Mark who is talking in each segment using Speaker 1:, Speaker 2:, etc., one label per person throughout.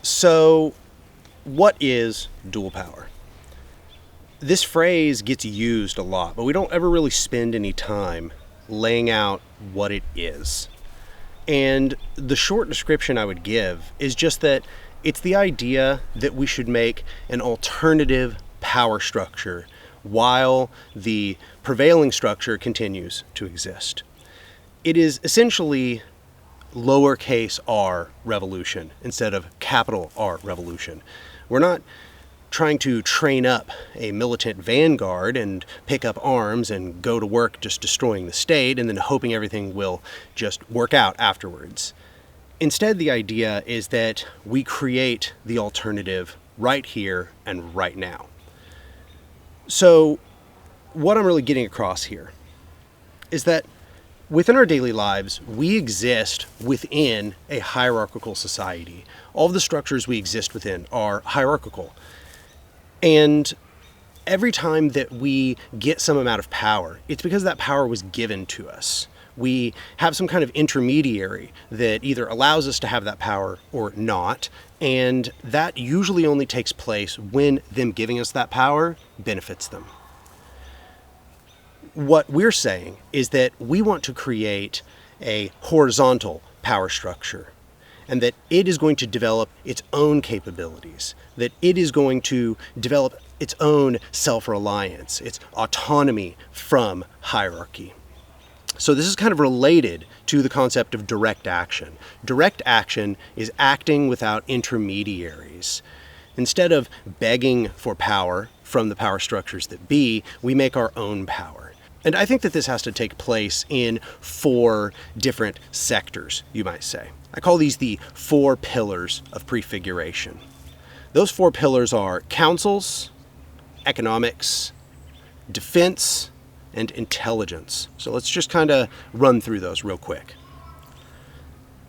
Speaker 1: So, what is dual power? This phrase gets used a lot, but we don't ever really spend any time laying out what it is. And the short description I would give is just that it's the idea that we should make an alternative power structure while the prevailing structure continues to exist. It is essentially lowercase r revolution instead of capital R revolution. We're not trying to train up a militant vanguard and pick up arms and go to work just destroying the state and then hoping everything will just work out afterwards. Instead, the idea is that we create the alternative right here and right now. So, what I'm really getting across here is that within our daily lives, we exist within a hierarchical society. All of the structures we exist within are hierarchical. And every time that we get some amount of power, it's because that power was given to us. We have some kind of intermediary that either allows us to have that power or not, and that usually only takes place when them giving us that power benefits them. What we're saying is that we want to create a horizontal power structure, and that it is going to develop its own capabilities, that it is going to develop its own self-reliance, its autonomy from hierarchy. So this is kind of related to the concept of direct action. Direct action is acting without intermediaries. Instead of begging for power from the power structures that be, we make our own power. And I think that this has to take place in 4 different sectors, you might say. I call these the 4 pillars of prefiguration. Those 4 pillars are councils, economics, defense, and intelligence. So let's just kind of run through those real quick.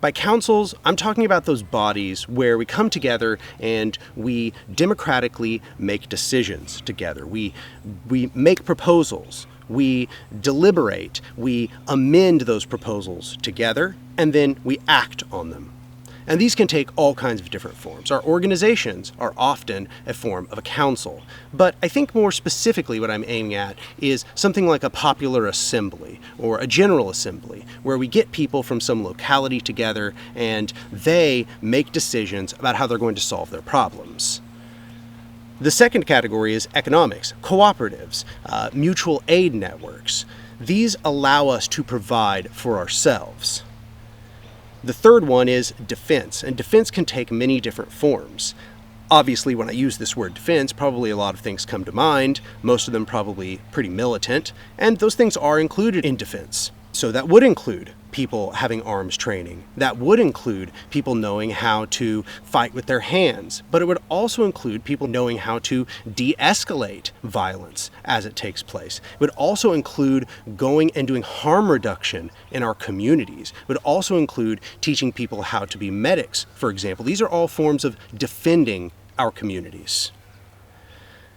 Speaker 1: By councils, I'm talking about those bodies where we come together and we democratically make decisions together. We make proposals. We deliberate, we amend those proposals together, and then we act on them. And these can take all kinds of different forms. Our organizations are often a form of a council, but I think more specifically what I'm aiming at is something like a popular assembly or a general assembly, where we get people from some locality together and they make decisions about how they're going to solve their problems. The second category is economics, cooperatives, mutual aid networks. These allow us to provide for ourselves. The third one is defense, and defense can take many different forms. Obviously, when I use this word defense, probably a lot of things come to mind, most of them probably pretty militant, and those things are included in defense. So that would include people having arms training. That would include people knowing how to fight with their hands. But it would also include people knowing how to de-escalate violence as it takes place. It would also include going and doing harm reduction in our communities. It would also include teaching people how to be medics, for example. These are all forms of defending our communities.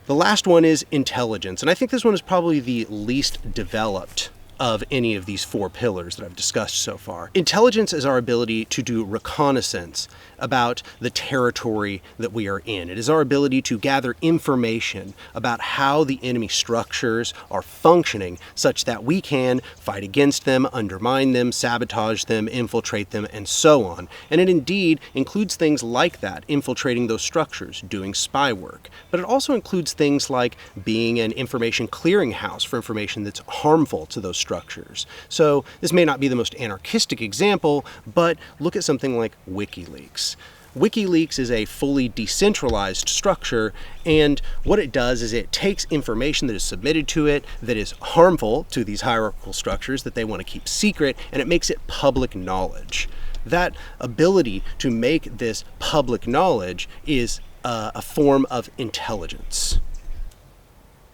Speaker 1: The last one is intelligence, and I think this one is probably the least developed of any of these 4 pillars that I've discussed so far. Intelligence is our ability to do reconnaissance about the territory that we are in. It is our ability to gather information about how the enemy structures are functioning such that we can fight against them, undermine them, sabotage them, infiltrate them, and so on. And it indeed includes things like that, infiltrating those structures, doing spy work. But it also includes things like being an information clearinghouse for information that's harmful to those structures. So this may not be the most anarchistic example, but look at something like WikiLeaks. WikiLeaks is a fully decentralized structure, and what it does is it takes information that is submitted to it that is harmful to these hierarchical structures that they want to keep secret, and it makes it public knowledge. That ability to make this public knowledge is a form of intelligence.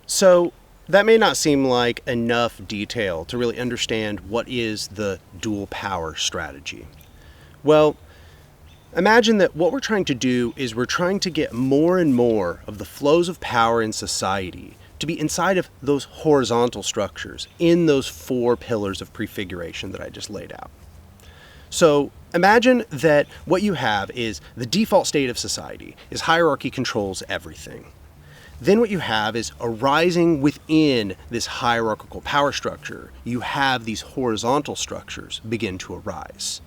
Speaker 1: So that may not seem like enough detail to really understand what is the dual power strategy. Well, imagine that what we're trying to do is we're trying to get more and more of the flows of power in society to be inside of those horizontal structures, in those 4 pillars of prefiguration that I just laid out. So imagine that what you have is the default state of society is hierarchy controls everything. Then what you have is arising within this hierarchical power structure, you have these horizontal structures begin to arise.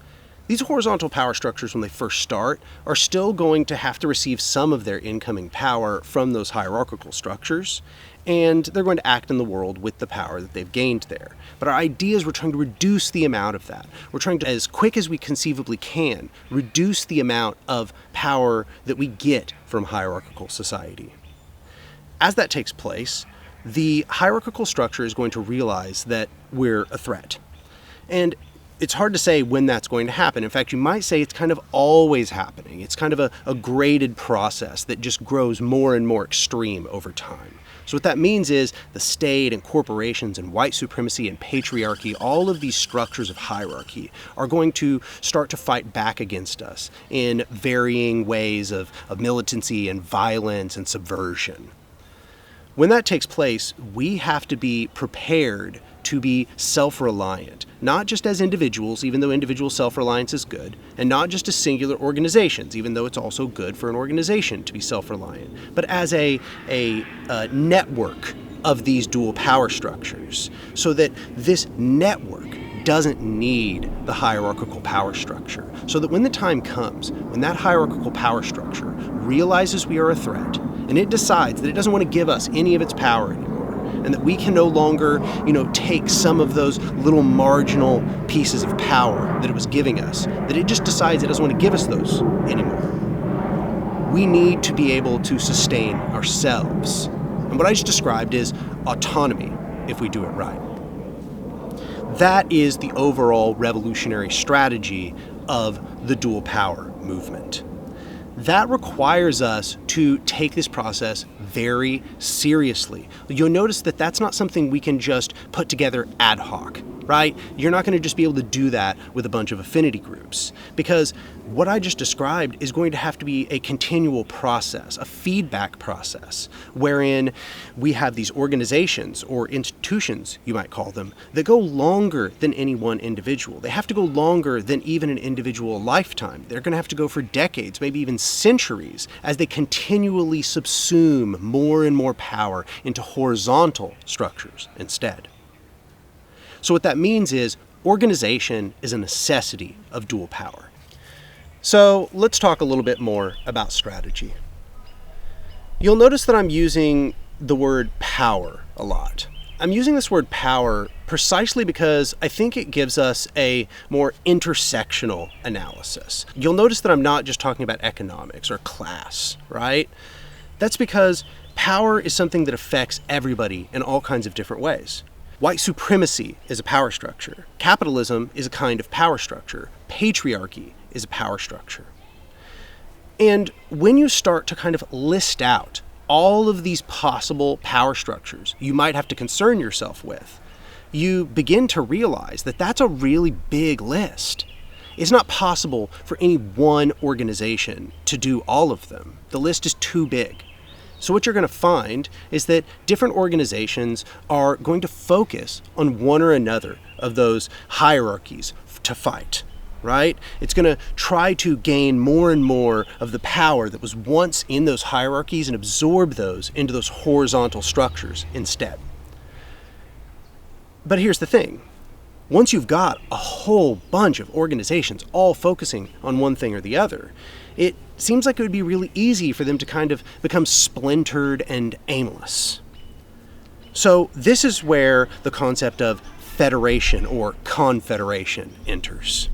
Speaker 1: These horizontal power structures, when they first start, are still going to have to receive some of their incoming power from those hierarchical structures, and they're going to act in the world with the power that they've gained there. But our idea is we're trying to reduce the amount of that. We're trying to, as quick as we conceivably can, reduce the amount of power that we get from hierarchical society. As that takes place, the hierarchical structure is going to realize that we're a threat. And it's hard to say when that's going to happen. In fact, you might say it's kind of always happening. It's kind of a graded process that just grows more and more extreme over time. So what that means is the state and corporations and white supremacy and patriarchy, all of these structures of hierarchy are going to start to fight back against us in varying ways of militancy and violence and subversion. When that takes place, we have to be prepared to be self-reliant, not just as individuals, even though individual self-reliance is good, and not just as singular organizations, even though it's also good for an organization to be self-reliant, but as a network of these dual power structures, so that this network doesn't need the hierarchical power structure, so that when the time comes, when that hierarchical power structure realizes we are a threat, and it decides that it doesn't want to give us any of its power anymore, and that we can no longer, take some of those little marginal pieces of power that it was giving us, that it just decides it doesn't want to give us those anymore. We need to be able to sustain ourselves. And what I just described is autonomy, if we do it right. That is the overall revolutionary strategy of the dual power movement. That requires us to take this process very seriously. You'll notice that that's not something we can just put together ad hoc, right? You're not going to just be able to do that with a bunch of affinity groups, because what I just described is going to have to be a continual process, a feedback process, wherein we have these organizations or institutions, you might call them, that go longer than any one individual. They have to go longer than even an individual lifetime. They're going to have to go for decades, maybe even centuries, as they continually subsume more and more power into horizontal structures instead. So what that means is organization is a necessity of dual power. So let's talk a little bit more about strategy. You'll notice that I'm using the word power a lot. I'm using this word power precisely because I think it gives us a more intersectional analysis. You'll notice that I'm not just talking about economics or class, right? That's because power is something that affects everybody in all kinds of different ways. White supremacy is a power structure. Capitalism is a kind of power structure. Patriarchy is a power structure. And when you start to kind of list out all of these possible power structures you might have to concern yourself with, you begin to realize that that's a really big list. It's not possible for any one organization to do all of them. The list is too big. So what you're going to find is that different organizations are going to focus on one or another of those hierarchies to fight, right? It's going to try to gain more and more of the power that was once in those hierarchies and absorb those into those horizontal structures instead. But here's the thing. Once you've got a whole bunch of organizations all focusing on one thing or the other, it seems like it would be really easy for them to kind of become splintered and aimless. So this is where the concept of federation or confederation enters.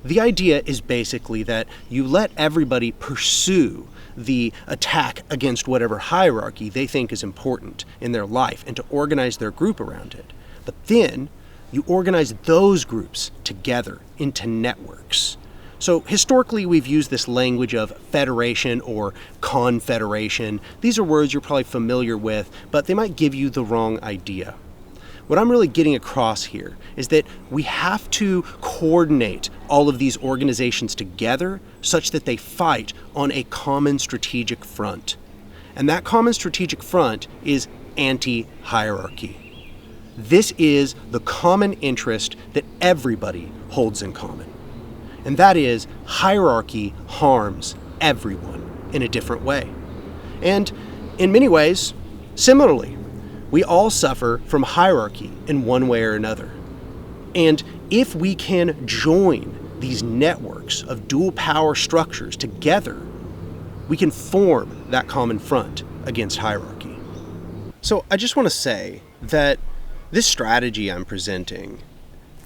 Speaker 1: The idea is basically that you let everybody pursue the attack against whatever hierarchy they think is important in their life and to organize their group around it. But then you organize those groups together into networks. So historically, we've used this language of federation or confederation. These are words you're probably familiar with, but they might give you the wrong idea. What I'm really getting across here is that we have to coordinate all of these organizations together such that they fight on a common strategic front. And that common strategic front is anti-hierarchy. This is the common interest that everybody holds in common. and that is hierarchy harms everyone in a different way. And in many ways, similarly, we all suffer from hierarchy in one way or another. And if we can join these networks of dual power structures together, we can form that common front against hierarchy. So I just want to say that this strategy I'm presenting,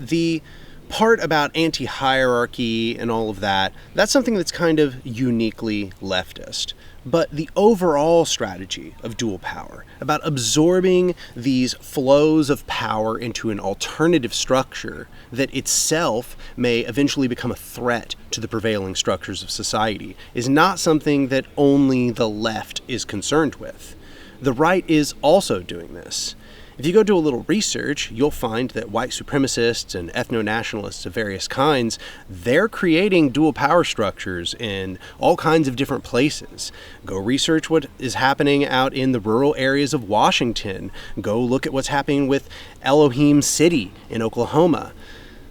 Speaker 1: the part about anti-hierarchy and all of that, that's something that's kind of uniquely leftist. But the overall strategy of dual power, about absorbing these flows of power into an alternative structure that itself may eventually become a threat to the prevailing structures of society, is not something that only the left is concerned with. The right is also doing this. If you go do a little research, you'll find that white supremacists and ethno-nationalists of various kinds, they're creating dual power structures in all kinds of different places. Go research what is happening out in the rural areas of Washington. Go look at what's happening with Elohim City in Oklahoma.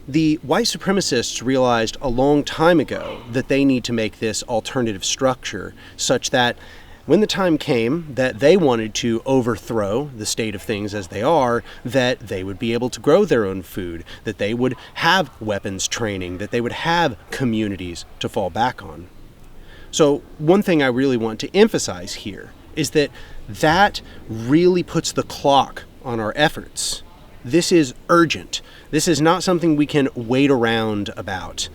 Speaker 1: The white supremacists realized a long time ago that they need to make this alternative structure such that when the time came that they wanted to overthrow the state of things as they are, that they would be able to grow their own food, that they would have weapons training, that they would have communities to fall back on. So one thing I really want to emphasize here is that that really puts the clock on our efforts. This is urgent. This is not something we can wait around about.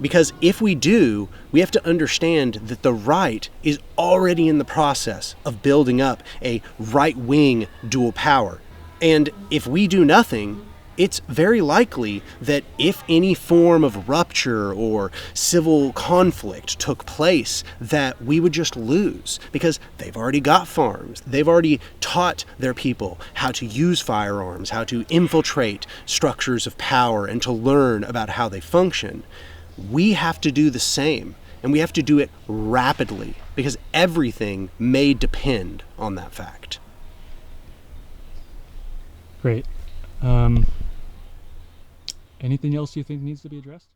Speaker 1: Because if we do, we have to understand that the right is already in the process of building up a right-wing dual power. And if we do nothing, it's very likely that if any form of rupture or civil conflict took place, that we would just lose because they've already got farms. They've already taught their people how to use firearms, how to infiltrate structures of power, and to learn about how they function. We have to do the same, and we have to do it rapidly because everything may depend on that fact.
Speaker 2: Great. Anything else you think needs to be addressed?